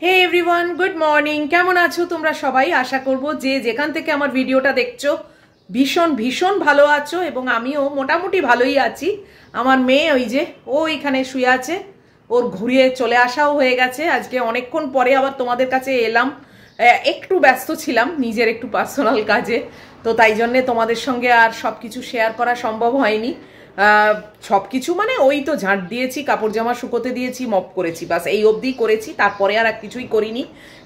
হে everyone, good morning. কেমন আছো তোমরা সবাই? আশা করব যে যেখান থেকে আমার ভিডিওটা দেখছো ভীষণ ভীষণ ভালো আছো, এবং আমিও মোটামুটি ভালোই আছি। আমার মেয়ে ওই যে এখানে শুয়ে আছে, ওর ঘুরিয়ে চলে আসাও হয়ে গেছে। আজকে অনেকক্ষণ পরে আবার তোমাদের কাছে এলাম। একটু ব্যস্ত ছিলাম নিজের একটু পার্সোনাল কাজে, তো তাই জন্যে তোমাদের সঙ্গে আর সব কিছু শেয়ার করা সম্ভব হয়নি। সব কিছু মানে ওই তো ঝাঁট দিয়েছি, কাপড় জামা শুকোতে দিয়েছি, মপ করেছি, বাস এই অবধি করেছি, তারপরে আর কিছুই করিনি।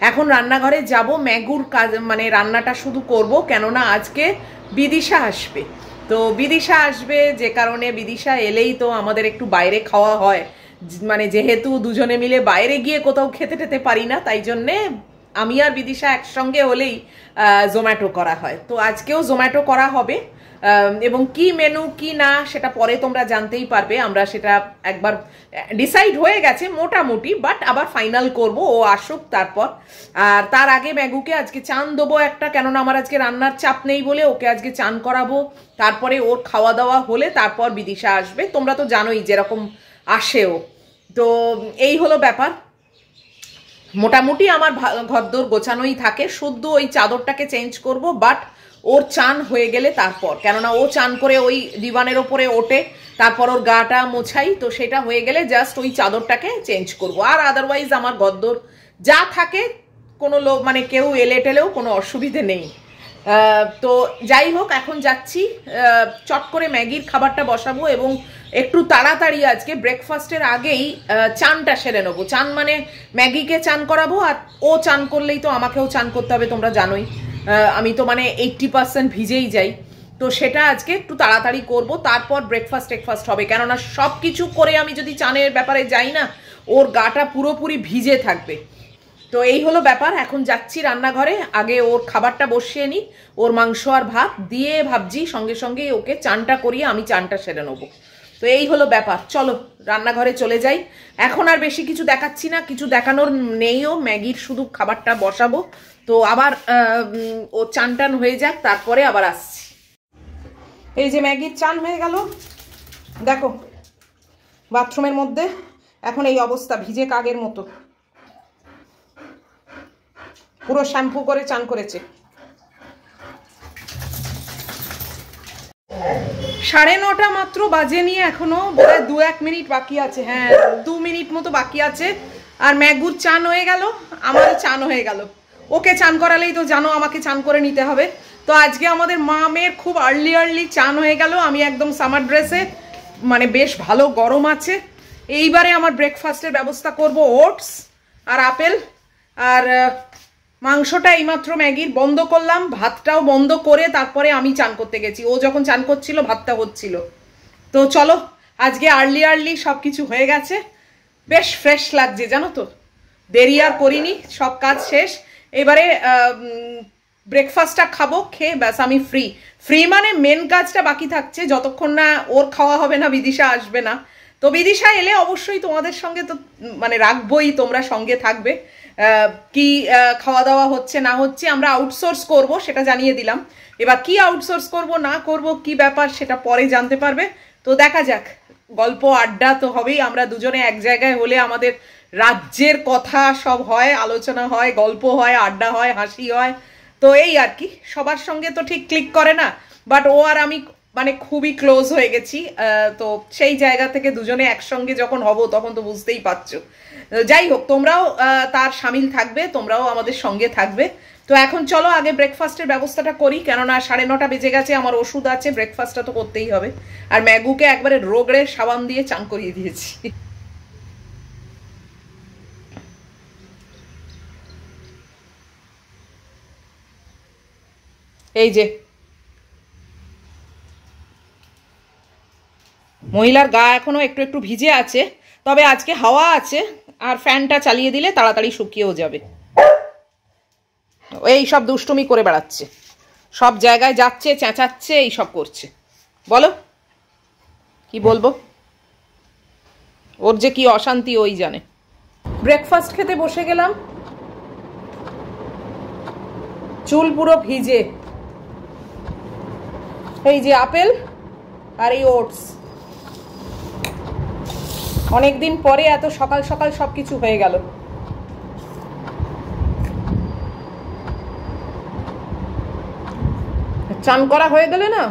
এখন রান্নাঘরে যাব, ম্যাগুর কাজ মানে রান্নাটা শুধু করব, কেননা আজকে বিদিশা আসবে। তো বিদিশা আসবে যে কারণে, বিদিশা এলেই তো আমাদের একটু বাইরে খাওয়া হয়, মানে যেহেতু দুজনে মিলে বাইরে গিয়ে কোথাও খেতে টেতে পারি না, তাই জন্যে আমি আর বিদিশা একসঙ্গে হলেই জোম্যাটো করা হয়। তো আজকেও জোম্যাটো করা হবে, এবং কি মেনু কি না সেটা পরে তোমরা জানতেই পারবে। আমরা সেটা একবার ডিসাইড হয়ে গেছে মোটামুটি, বাট আবার ফাইনাল করব, ও আসুক তারপর। আর তার আগে ম্যাগুকে আজকে চান দেবো একটা, কেননা আমার আজকে রান্নার চাপ নেই বলে ওকে আজকে চান করাবো। তারপরে ওর খাওয়া দাওয়া হলে তারপর বিদিশা আসবে। তোমরা তো জানোই যেরকম আসেও। তো এই হলো ব্যাপার। মোটামুটি আমার ঘরদোর গোছানোই থাকে, শুদ্ধ ওই চাদরটাকে চেঞ্জ করব, বাট ওর চান হয়ে গেলে তারপর, কেননা ও চান করে ওই দিবানের ওপরে ওঠে, তারপর ওর গাটা মোছাই, তো সেটা হয়ে গেলে জাস্ট ওই চাদরটাকে চেঞ্জ করব। আর আদারওয়াইজ আমার ঘরদোর যা থাকে, কোনো লোক মানে কেউ এলে টেলেও কোনো অসুবিধে নেই। তো যাই হোক, এখন যাচ্ছি, চট করে ম্যাগির খাবারটা বসাবো, এবং একটু তাড়াতাড়ি আজকে ব্রেকফাস্টের আগেই চানটা সেরে নেবো। চান মানে ম্যাগিকে চান করাবো, আর ও চান করলেই তো আমাকেও চান করতে হবে, তোমরা জানোই আমি তো মানে 80% ভিজেই যাই। তো সেটা আজকে একটু তাড়াতাড়ি করব, তারপর ব্রেকফাস্ট হবে, কেননা সব কিছু করে আমি যদি চানের ব্যাপারে যাই না, ওর গাটা পুরোপুরি ভিজে থাকবে। তো এই হলো ব্যাপার। এখন যাচ্ছি রান্নাঘরে, আগে ওর খাবারটা বসিয়ে নিই, ওর মাংস আর ভাত দিয়ে ভাবছি সঙ্গে সঙ্গে ওকে চানটা করিয়ে আমি চানটা সেরে নেবো। তো এই হলো ব্যাপার, চলো রান্নাঘরে চলে যাই। এখন আর বেশি কিছু দেখাচ্ছি না, কিছু দেখানোর নেইও, ম্যাগির শুধু খাবারটা বসাবো। তো আবার ও চান টান হয়ে যাক, তারপরে আবার আসছি। এই যে ম্যাগির চান হয়ে গেল, দেখো বাথরুমের মধ্যে এখন এই অবস্থা, ভিজে কাগের মতো, পুরো শ্যাম্পু করে চান করেছে। 9:30 মাত্র বাজেনি, এখনো বোধহয় 2-1 মিনিট বাকি আছে। হ্যাঁ, 2 মিনিট মতো বাকি আছে। আর ম্যাগুর চান হয়ে গেল, আমারও চান হয়ে গেল। ওকে চান করালেই তো জানো আমাকে চান করে নিতে হবে। তো আজকে আমাদের মেয়ের খুব আর্লি চান হয়ে গেল। আমি একদম সামার ড্রেসে, মানে বেশ ভালো গরম আছে। এইবারে আমার ব্রেকফাস্টের ব্যবস্থা করব, ওটস আর আপেল। আর মাংসটা এইমাত্র ম্যাগির বন্ধ করলাম, ভাতটাও বন্ধ করে তারপরে আমি চান করতে গেছি। ও যখন চান করছিল ভাতটা হচ্ছিল। তো চলো, আজকে আর্লি সব কিছু হয়ে গেছে, বেশ ফ্রেশ লাগছে জানো তো। দেরি আর করিনি, সব কাজ শেষ। এবারে ব্রেকফাস্টটা খাবো, খেয়ে ব্যাস আমি ফ্রি মানে মেন কাজটা বাকি থাকছে, যতক্ষণ না ওর খাওয়া হবে না, বিদিশা আসবে না। তো বিদিশা এলে অবশ্যই তোমাদের সঙ্গে তো মানে রাখবোই, তোমরা সঙ্গে থাকবে। কি খাওয়া দাওয়া হচ্ছে না হচ্ছে আমরা আউটসোর্স করব, সেটা জানিয়ে দিলাম। এবার কি আউটসোর্স করব না করব কি ব্যাপার সেটা পরে জানতে পারবে। তো দেখা যাক, গল্প আড্ডা তো হবেই। আমরা দুজনে এক জায়গায় হলে আমাদের রাজ্যের কথা সব হয়, আলোচনা হয়, গল্প হয়, আড্ডা হয়, হাসি হয়। তো এই আর কি, সবার সঙ্গে তো ঠিক ক্লিক করে না, বাট ও আর আমি মানে খুবই ক্লোজ হয়ে গেছি। তো সেই জায়গা থেকে দুজনে একসঙ্গে যখন হব তখন তো বুঝতেই পারছো। যাই হোক, তোমরাও তার সামিল থাকবে, তোমরাও আমাদের সঙ্গে থাকবে। তো এখন চলো আগে ব্রেকফাস্টের ব্যবস্থাটা করি, কেননা 9:30 বেজে গেছে, আমার ওষুধ আছে, ব্রেকফাস্টটা তো করতেই হবে। আর ম্যাগুকে একবারে রোগড়ে সাবান দিয়ে চান করিয়ে দিয়েছি। এই যে মহিলার গা এখনো একটু ভিজে আছে, তবে আজকে হাওয়া আছে, আর ফ্যানটা চালিয়ে দিলে তাড়াতাড়ি শুকিয়েও যাবে। এই সব দুষ্টুমি করে বেড়াচ্ছে, সব জায়গায় যাচ্ছে, চেঁচাচ্ছে, এই সব করছে। বলো কি বলবো, ওর যে কি অশান্তি ওই জানে। ব্রেকফাস্ট খেতে বসে গেলাম, চুল পুরো ভিজে। এই যে আপেল আর এই ওটস, অনেকদিন পরে এত সকাল সকাল সবকিছু হয়ে গেল। চান করা হয়ে গেলে না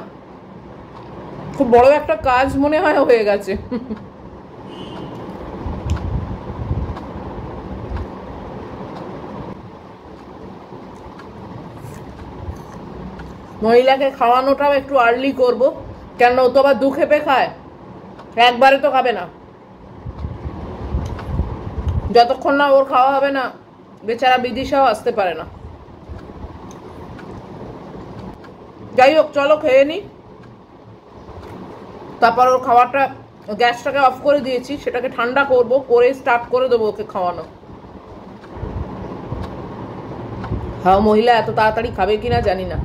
খুব বড় একটা কাজ মনে হয় হয়ে গেছে। মহিলাকে খাওয়ানোটাও একটু আর্লি করব, কেন ও তো আবার দু খেপে খায়, একবারে তো খাবে না। যতক্ষণ না ওর খাওয়া হবে না বেচারা বিদিশাও আসতে পারে না। যাই হোক, চলো খেয়ে নি, তারপর ওর খাওয়াটা, গ্যাসটাকে অফ করে দিয়েছি, সেটাকে ঠান্ডা করব, করে স্টার্ট করে দেবো ওকে খাওয়ানো। হ্যাঁ, মহিলা এত তাড়াতাড়ি খাবে কিনা জানি না।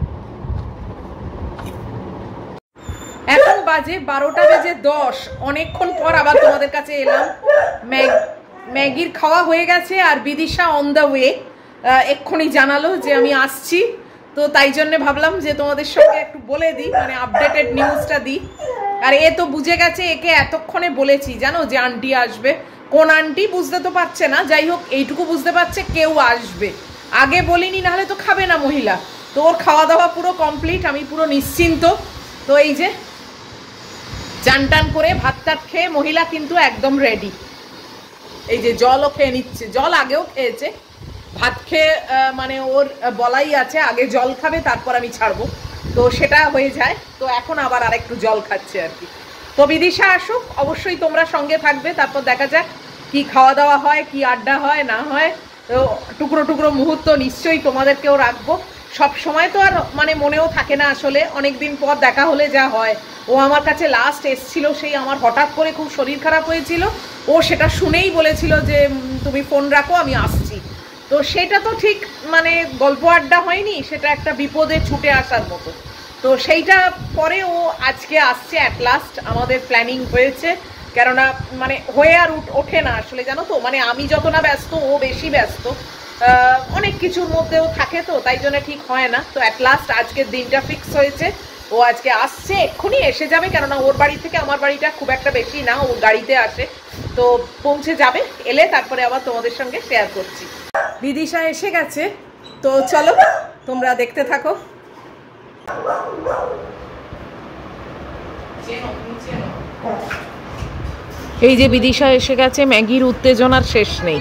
এখন বাজে 12:10, অনেকক্ষণ পর আবার তোমাদের কাছে এলাম। ম্যাগির খাওয়া হয়ে গেছে আর বিদিশা অন দ্য ওয়ে, এক্ষুনি জানালো যে আমি আসছি, তো তাই জন্য ভাবলাম যে তোমাদের সঙ্গে একটু বলে দিই, মানে আপডেটেড নিউজটা দিই। আর এ তো বুঝে গেছে, একে এতক্ষণে বলেছি জানো যে আন্টি আসবে। কোন আন্টি বুঝতে তো পারছে না, যাই হোক এইটুকু বুঝতে পারছে কেউ আসবে। আগে বলিনি, নাহলে তো খাবে না মহিলা। তো ওর খাওয়া দাওয়া পুরো কমপ্লিট, আমি পুরো নিশ্চিন্ত। তো এই যে চান টান করে ভাত টাত খেয়ে মহিলা কিন্তু একদম রেডি। এই যে জলও খেয়ে নিচ্ছে, জল আগেও খেয়েছে, ভাত খেয়ে মানে ওর বলাই আছে আগে জল খাবে তারপর আমি ছাড়বো, তো সেটা হয়ে যায়। তো এখন আবার আরেকটু জল খাচ্ছে আর কি। তো বিদিশা আসুক, অবশ্যই তোমরা সঙ্গে থাকবে, তারপর দেখা যাক কি খাওয়া দাওয়া হয়, কি আড্ডা হয় না হয়। তো টুকরো টুকরো মুহূর্ত নিশ্চয়ই তোমাদেরকেও রাখবো। সব সময় তো আর মানে মনেও থাকে না আসলে, অনেক দিন পর দেখা হলে যা হয়। ও আমার কাছে লাস্ট এসছিল, সেই আমার হঠাৎ করে খুব শরীর খারাপ হয়েছিল, ও সেটা শুনেই বলেছিল যে তুমি ফোন রাখো আমি আসছি। তো সেটা তো ঠিক মানে গল্প আড্ডা হয়নি, সেটা একটা বিপদে ছুটে আসার মতো। তো সেইটা পরে ও আজকে আসছে অ্যাট লাস্ট, আমাদের প্ল্যানিং হয়েছে। কেননা মানে হয়ে আর ওঠে না আসলে, জানো তো, মানে আমি যত না ব্যস্ত ও বেশি ব্যস্ত, অনেক কিছুর মধ্যেও থাকে, তো তাই জন্য ঠিক হয় না। তো অ্যাট লাস্ট আজকের দিনটা ফিক্স হয়েছে, ও আজকে আসছে, এক্ষুনি এসে যাবে। কেননা ওর বাড়ি থেকে আমার বাড়িটা খুব একটা বেশি না, ও গাড়িতে আসে, তো পৌঁছে যাবে, এলে তারপরে আবার তোমাদের সঙ্গে শেয়ার করছি। বিদিশা এসে গেছে, তো চলো তোমরা দেখতে থাকো। এই যে বিদিশা এসে গেছে, ম্যাগির উত্তেজনার শেষ নেই।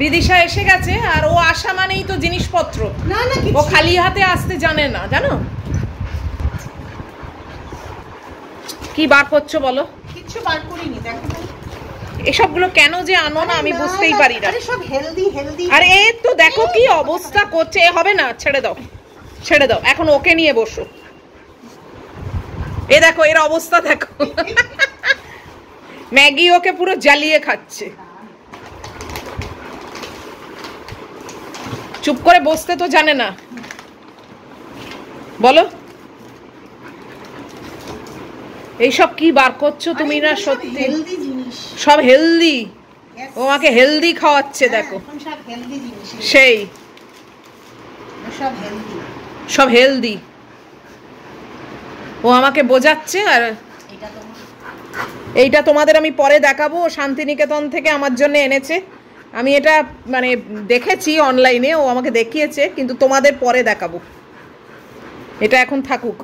বিদিশা এসে গেছে, আর ও আসা মানেই তো জিনিসপত্র, ও খালি হাতে আসতে জানে না, জানো। কি বার করছো বলো? কিছু বার করিনি, দেখো এসবগুলো কেন যে আনো না আমি বুঝতেই পারি না। সব হেলদি হেলদি। আরে এই তো দেখো কি অবস্থা করছে, হবে না, ছেড়ে দাও ছেড়ে দাও, এখন ওকে নিয়ে বসো। এ দেখো এর অবস্থা দেখো, ম্যাগি ওকে পুরো জ্বালিয়ে খাচ্ছে। চুপ করে বসতে তো জানে না, বলো এইসব কি বার করছো তুমি না? সত্যি সব হেলদি, ও আমাকে হেলদি খাওয়াচ্ছে দেখো, সেই সব হেলদি ও আমাকে বোঝাচ্ছে। আর এইটা তোমাদের আমি পরে দেখাবো, শান্তিনিকেতন থেকে আমার জন্য এনেছে। আমি এটা মানে দেখেছি অনলাইনে, ও আমাকে দেখিয়েছে, কিন্তু তোমাদের পরে দেখাবো। এটা এখন থাকুক।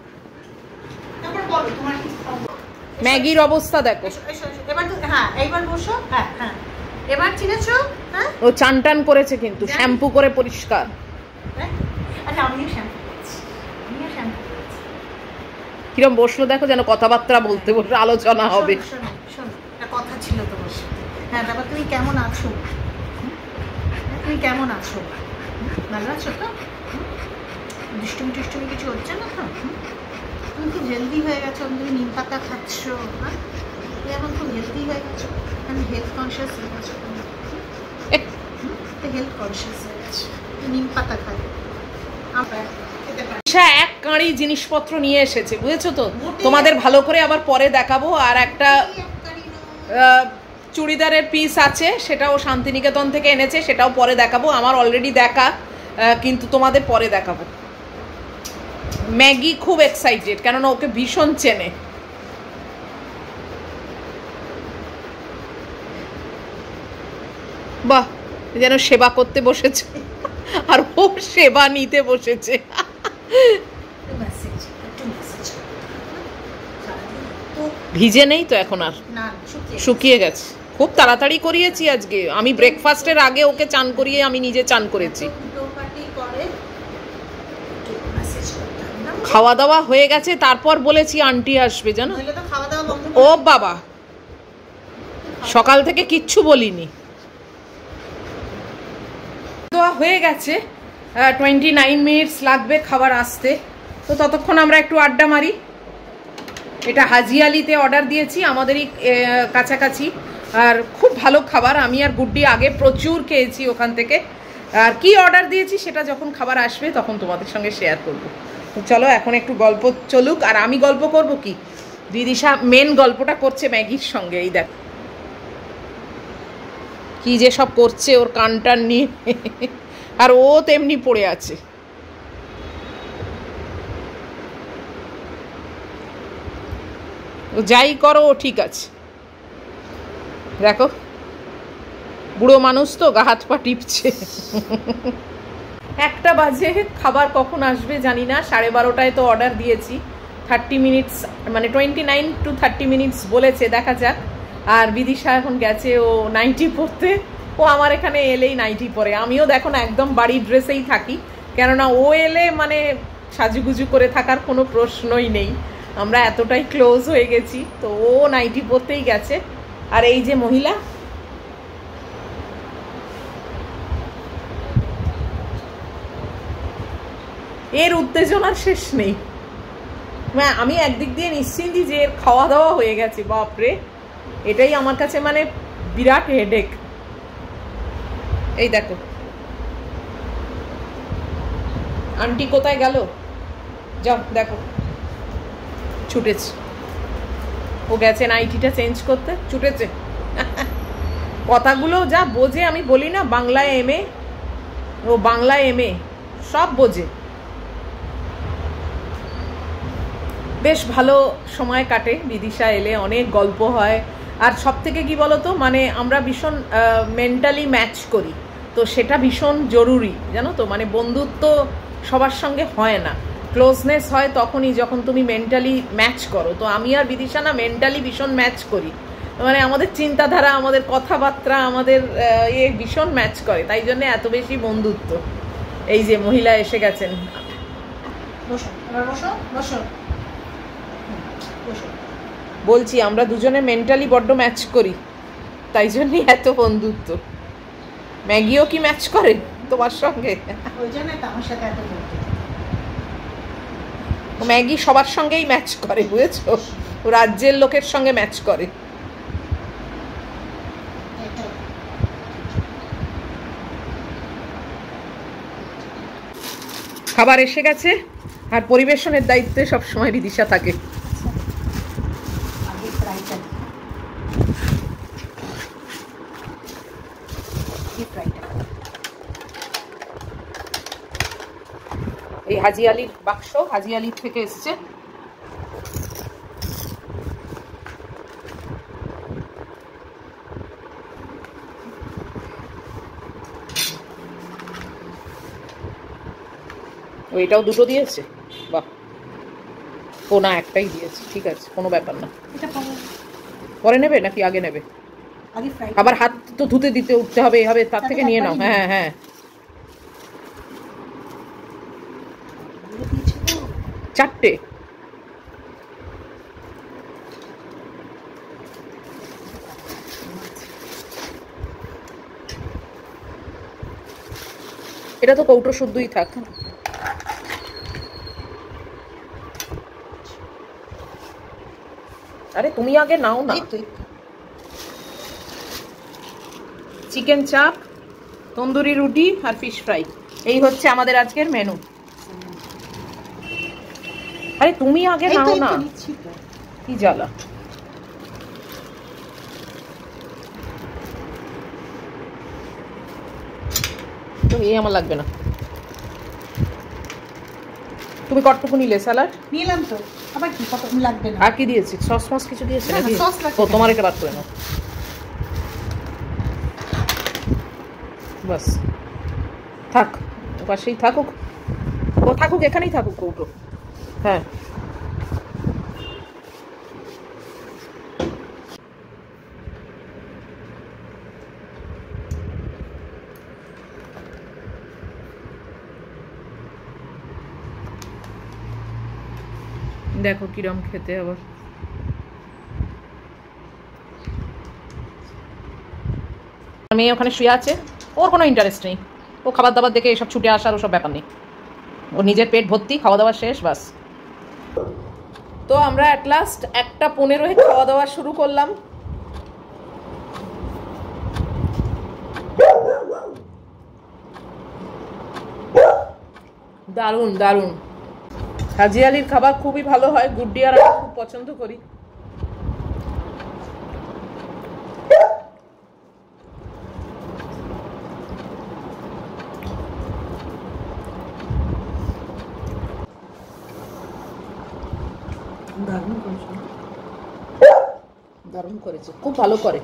ম্যাগির অবস্থা দেখো, ও চান টান করেছে কিন্তু শ্যাম্পু করে পরিষ্কার। কিরম বসলো দেখো, যেন কথাবার্তা বলতে বসে আলোচনা হবে। কথা ছিল তোমার সাথে, কেমন আছো? তুমি কেমন আছো? ভালো আছো তো? দুষ্টুমি টুষ্টুমি কিছু হচ্ছে না তো? তুমি খুব হেলদি হয়ে গেছো, তুমি নিম পাতা খাচ্ছ, হ্যাঁ? তুমি এখন খুব হেলদি হয়ে গেছো, আমি হেলথ কনসিয়াস হয়ে গেছো, হেলথ কনসিয়াস হয়ে গেছো, নিম পাতা খাবে। এক কাঁড়ি জিনিসপত্র নিয়ে এসেছে, বুঝেছো তো? তোমাদের ভালো করে আবার পরে দেখাবো। আর একটা চুড়িদারের পিস আছে, সেটাও শান্তিনিকেতন থেকে এনেছে, সেটাও পরে দেখাবো। আমার অলরেডি দেখা, কিন্তু তোমাদের পরে দেখাবো। ম্যাগি খুব এক্সাইটেড, কেননা ওকে ভীষণ চেনে। বাহ, যেন সেবা করতে বসেছে আর ও সেবা নিতে বসেছে। ভিজে নেই তো এখন আর, শুকিয়ে গেছে। খুব তাড়াতাড়ি করিয়েছি আজকে আমি। ব্রেকফাস্টের আগে ওকে চান করিয়ে আমি নিজে চান করেছি। খাওয়া দাওয়া হয়ে গেছে, তারপর বলেছি আন্টি আসবে, জানো। ও বাবা, সকাল থেকে কিচ্ছু বলিনি। খাওয়া হয়ে গেছে, 29 মিনিটস লাগবে খাবার আসতে। তো ততক্ষণ আমরা একটু আড্ডা মারি। এটা হাজি আলিতে অর্ডার দিয়েছি, আমাদেরই কাছাকাছি। আর খুব ভালো খাবার। আমি আর গুড্ডি আগে প্রচুর খেয়েছি ওখান থেকে। আর কি অর্ডার দিয়েছি সেটা যখন খাবার আসবে তখন তোমাদের সঙ্গে শেয়ার করব। তো চলো এখন একটু গল্প চলুক। আর আমি গল্প করব কি, দিদিশা মেন গল্পটা করছে ম্যাগির সঙ্গে। এই দেখ কি যে সব করছে ওর কানটান নিয়ে, আর ও তেমনি পড়ে আছে। যাই করো ঠিক আছে। দেখো বুড়ো মানুষ তো, গা হাত পা টিপছে। 1টা বাজে, খাবার কখন আসবে জানি না। 12:30টায় তো অর্ডার দিয়েছি। 30 মিনিটস, মানে 29 to 30 মিনিটস বলেছে, দেখা যাক। আর বিদিশা এখন গেছে ও নাইটি পরতে। ও আমার এখানে এলেই নাইটি পরে। আমিও দেখো না একদম বাড়ির ড্রেসেই থাকি, কেননা ও এলে মানে সাজুগুজু করে থাকার কোনো প্রশ্নই নেই। আমরা এতটাই ক্লোজ হয়ে গেছি। তো ও নাইটি পরতেই গেছে। আর এই যে মহিলা, এর উত্তেজনার শেষ নেই। আমি একদিক দিয়ে নিশ্চিন্তি যে এর খাওয়া দাওয়া হয়ে গেছে। বাপরে, এটাই আমার কাছে মানে বিরাট হেডেক। এই দেখো আন্টি কোথায় গেল, যাও দেখো, ছুটেছে। ও গেছে নাইটিটা চেঞ্জ করতে, ছুটেছে। কথাগুলো যা বোঝে, আমি বলি না বাংলায় এমএ, ও বাংলায় এমএ সব বোঝে। বেশ ভালো সময় কাটে বিদিশা এলে, অনেক গল্প হয়। আর সব থেকে কি বলতো, মানে আমরা ভীষণ মেন্টালি ম্যাচ করি, তো সেটা ভীষণ জরুরি, জানো তো। মানে বন্ধুত্ব সবার সঙ্গে হয় না, ক্লোজনেস হয় তখনই যখন তুমি মেন্টালি ম্যাচ করো। তো আমি আর বিদিশা না মেন্টালি ভীষণ ম্যাচ করি। মানে আমাদের চিন্তাধারা, আমাদের কথাবার্তা, আমাদের ভীষণ ম্যাচ করে, তাই জন্য এত বেশি বন্ধুত্ব। এই যে মহিলা এসে গেছেন। বলছি আমরা দুজনে মেন্টালি বড্ড ম্যাচ করি, তাই জন্যই এত বন্ধুত্ব। ম্যাগিও কি ম্যাচ করে তোমার সঙ্গে? ম্যাগি সবার সঙ্গেই ম্যাচ করে, বুঝেছো? রাজ্যের লোকের সঙ্গে ম্যাচ করে। খাবার এসে গেছে, আর পরিবেশনের দায়িত্বে সবসময় বিদিশা থাকে। এই হাজি আলির বাক্স, হাজি আলির থেকে এসছে। ও এটাও দুটো দিয়েছে, বাহ। ও না, একটাই দিয়েছে, ঠিক আছে, কোনো ব্যাপার না। পরে নেবে নাকি আগে নেবে? আবার হাত তো ধুতে দিতে উঠতে হবে, হবে, তার থেকে নিয়ে নাও। হ্যাঁ হ্যাঁ, চারটে। এটা তো কৌটো শুদ্ধই থাক। আরে তুমি আগে নাও না। চিকেন চাপ, তন্দুরি রুটি আর ফিশ ফ্রাই, এই হচ্ছে আমাদের আজকের মেনু। আরে তুমি আগে নাও না, কি জ্বালা। তো এই আমার লাগবে না। তুমি কতটুকু নিলে? স্যালাড নিলাম তো, আবার কি কত লাগবে না। আর কি দিয়েছি? সস মস কিছু দিয়েছে নাকি? সস লাগবে। তো তোমার এটা বাদ করে নাও বাস। থাক, পাশেই থাকুক, ও থাকুক, এখানেই থাকুক কৌটো। হ্যাঁ, দেখো কিরম খেতে। আবার মেয়ে ওখানে শুয়ে আছে, ওর কোনো ইন্টারেস্ট নেই। ও খাবার দাবার দেখে এসব ছুটে আসার ওসব ব্যাপার নেই। ওর নিজের পেট ভর্তি, খাওয়া দাওয়া শেষ, বাস। তো আমরা অ্যাট লাস্ট 1:15 খাওয়া দাওয়া শুরু করলাম। দারুণ দারুণ। হাজি আলির খাবার খুবই ভালো হয়, গুড্ডি আর আমি খুব পছন্দ করি। দারুণ করেছে, খুব ভালো করে।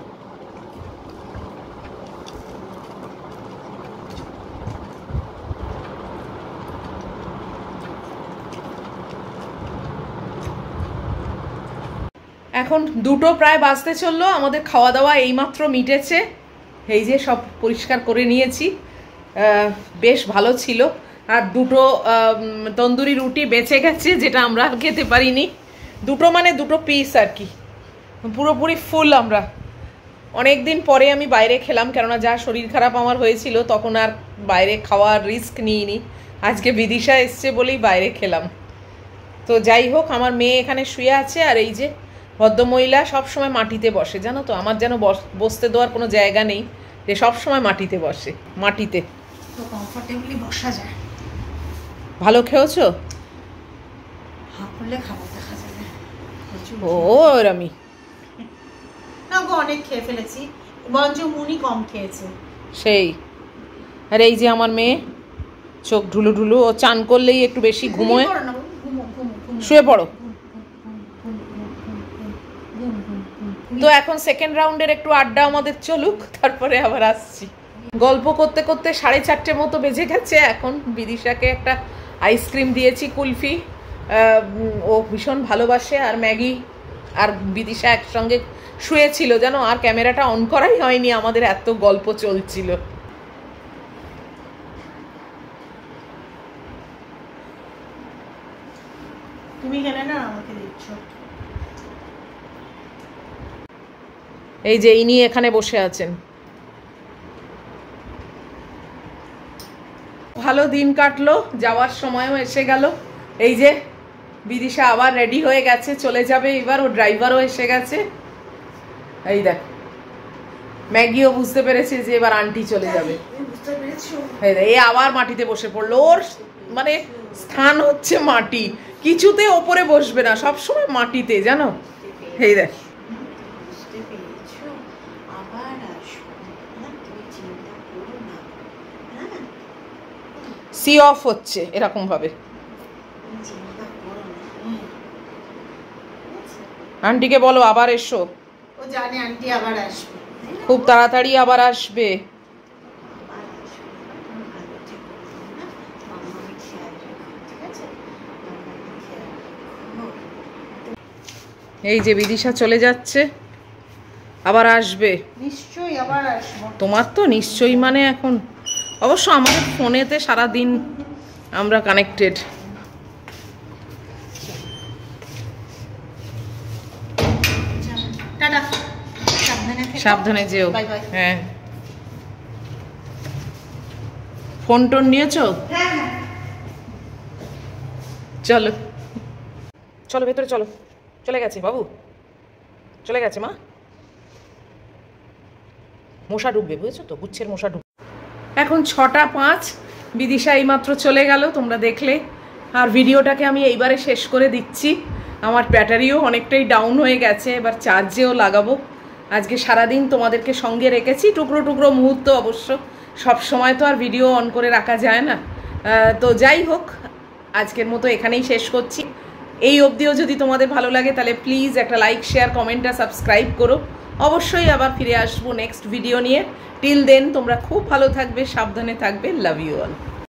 এখন 2টো প্রায় বাজতে চললো, আমাদের খাওয়া দাওয়া এইমাত্র মিটেছে। এই যে সব পরিষ্কার করে নিয়েছি, বেশ ভালো ছিল। আর 2টো তন্দুরি রুটি বেঁচে গেছে, যেটা আমরা খেতে পারিনি। 2টো মানে 2টো পিস আর কি, পুরোপুরি ফুল। আমরা অনেক দিন পরে আমি বাইরে খেলাম, কেননা যা শরীর খারাপ আমার হয়েছিল তখন আর বাইরে খাওয়ার রিস্ক নিইনি। আজকে বিদিশা এসছে বলেই বাইরে খেলাম। তো যাই হোক, আমার মেয়ে এখানে শুয়ে আছে, আর এই যে ভদ্রমহিলা সবসময় মাটিতে বসে, জানো তো। আমার যেন বসতে দেওয়ার কোনো জায়গা নেই, যে সবসময় মাটিতে বসে। মাটিতে তো কমফোর্টেবলি বসা যায়। ভালো খেয়েছো? হাঁ করলে খাবার দেখা যাবে। ও রামি, না গো, অনেক খেয়ে ফেলেছি, বরঞ্চ মুনি কম খেয়েছে সেই। আর এই যে আমার মেয়ে চোখ ঢুলু ঢুলু, ও চান করলেই একটু বেশি ঘুমোয়। শুয়ে পড়ো। তো এখন সেকেন্ড রাউন্ডের একটু আড্ডা আমাদের চলুক, তারপরে আবার আসছি। গল্প করতে করতে 4:30 মতো বেজে গেছে। এখন বিদিশাকে একটা আইসক্রিম দিয়েছি, কুলফি, ও ভীষণ ভালোবাসে। আর ম্যাগি আর বিদিশা একসঙ্গে শুয়েছিল, জানো। আর ক্যামেরাটা অন করাই হয়নি, আমাদের এত গল্প চলছিল। তুমি খেলে না, আমাকে দিচ্ছ। এই যে ইনি এখানে বসে আছেন। ভালো দিন কাটলো, যাওয়ার সময়ও এসে গেল। এই যে বিদিশা আবার রেডি হয়ে গেছে, চলে যাবে এবার। ও ড্রাইভারও এসে গেছে। এই দেখ, ম্যাগিও বুঝতে পেরেছে যে এবার আন্টি চলে যাবে। এই আবার মাটিতে বসে পড়লো। ওর মানে স্থান হচ্ছে মাটি, কিছুতে ওপরে বসবে না, সবসময় মাটিতে, জানো। এই দেখ, সি অফ হচ্ছে এরকম ভাবে। আন্টিকে বলো আবার এসো। ও জানে আন্টি আবার আসবে, খুব তাড়াতাড়ি আবার আসবে। এই যে বিদিশা চলে যাচ্ছে, আবার আসবে নিশ্চয়ই, আবার আসবো। তোমার তো নিশ্চয়ই মানে এখন অবশ্য আমাদের ফোনেতে সারাদিন আমরা কানেক্টেড। টাটা, সাবধানে যেও। Bye bye. হ্যাঁ। ফোন টোন নিয়েছো? হ্যাঁ। চলো চলো ভেতরে চলো। চলে গেছে বাবু, চলে গেছে মা। মশা ঢুকবে, বুঝেছো তো, গুচ্ছের মশা ঢুকবে। এখন 6:05, বিদিশা এইমাত্র চলে গেল, তোমরা দেখলে। আর ভিডিওটাকে আমি এইবারে শেষ করে দিচ্ছি। আমার ব্যাটারিও অনেকটাই ডাউন হয়ে গেছে, এবার চার্জেও লাগাবো। আজকে সারাদিন তোমাদেরকে সঙ্গে রেখেছি, টুকরো টুকরো মুহূর্ত অবশ্য, সব সময় তো আর ভিডিও অন করে রাখা যায় না। তো যাই হোক, আজকের মতো এখানেই শেষ করছি। এই অবধিও যদি তোমাদের ভালো লাগে তাহলে প্লিজ একটা লাইক, শেয়ার, কমেন্ট আর সাবস্ক্রাইব করো। অবশ্যই আবার ফিরে আসবো নেক্সট ভিডিও নিয়ে। টিল দেন তোমরা খুব ভালো থাকবে, সাবধানে থাকবে। Love you all.